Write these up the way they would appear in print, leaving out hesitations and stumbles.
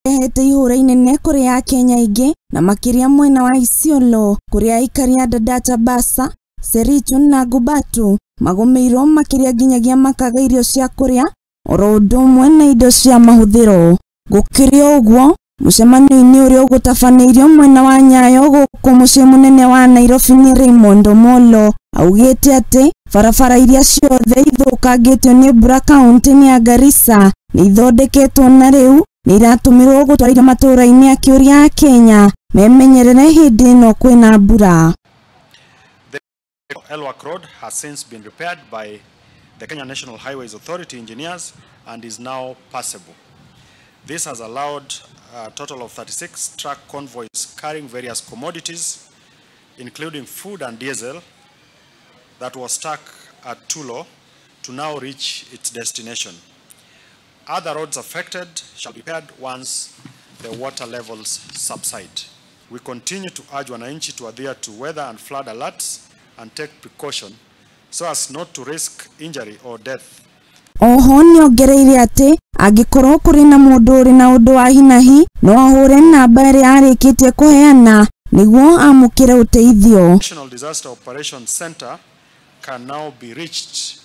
rehete ihura inene kuri ya Kenya ingi na makiria mwena wa Isiolo kuri aikari ya Hadhara, Sericho na Gubatu magomeiro makiria ginyagia makaga irio cia kuria oro undu umwe na indo cia mahuthiro. Gukiri uguo mucemanio-ini uria ugutabaneirio mwena wa Nyayo guku mucii munene wa Nairobi ni Raymond Omolo augite ati barabara iria ciothe ithukangitio ni Mbura kaunti ya Garissa ni ithondeketwo na riu ni iratumirwo gutwarithia matura-ini akiuria a Kenya memenyerere hindi ino kwina mbura. The Elwak Road has since been repaired by the Kenya National Highways Authority engineers and is now passable. This has allowed a total of 36 truck convoys carrying various commodities, including food and diesel, that was stuck at Tulo to now reach its destination. Other roads affected shall be repaired once the water levels subside. We continue to urge wananchi to adhere to weather and flood alerts and take precaution so as not to risk injury or death. Oho niongereire ati angikorwo kuri na mundu uri na undu wa hinahi no ahure namba iria arikitie kuheana niguo amukire uteithio. National Disaster Operations Center can now be reached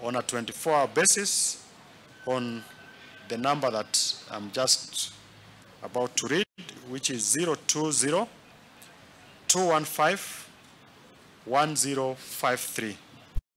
on a 24-hour basis on the number that I'm just about to read, which is 020 215 1053.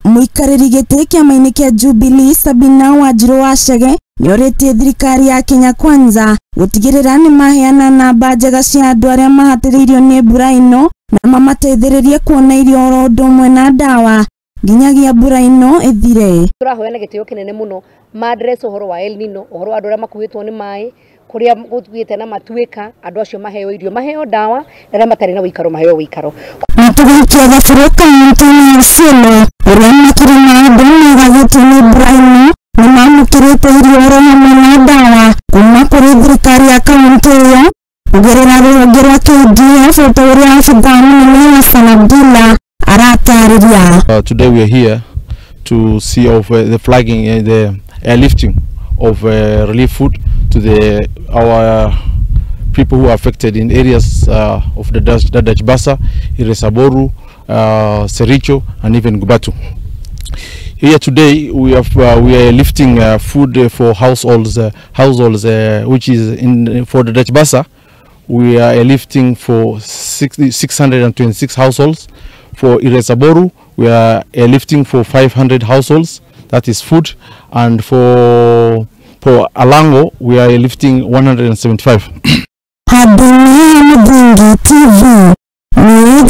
Muikariri giti kiama-ini kia Jubilee Sabina Wanjiru Wachege nioritie thirikari ya Kenya Kwanza gutigirira ni maheana namba njega cia andu aria mahatiriirio ni mbura ino na mamateithiririe kuona irio oro undu umwe na dawa nginyagia mbura ino ithire. Turahoya na gitio kinene muno madress uhoro wa Elnino, uhoro andu aria makuitwo ni mai kuria guthiite na matuika andu acio maheo irio maheo dawa na matari na wikaro maheo wikaro. Natugikia gafuruka mtani Isiolo uria makiri na andu magagitwo ni mbura ino na mamukirite irio oro hamwe na dawa kuma kuri thirikari ya kaunti iyo kugerera rũhonge rwa KDF utoria afidhamu munene wa Sanabila aratariria. Today we are here to see of the flagging and the airlifting of relief food to our people who are affected in areas of the Hadhara, Iresaboru, Sericho, and even Gubatu. Here today we are lifting food for households, which is for the Hadhara. We are lifting for 626 households. For Iresaboru, we are lifting for 500 households. That is food, and for Alango, we are lifting 175. Hadhara TV, ni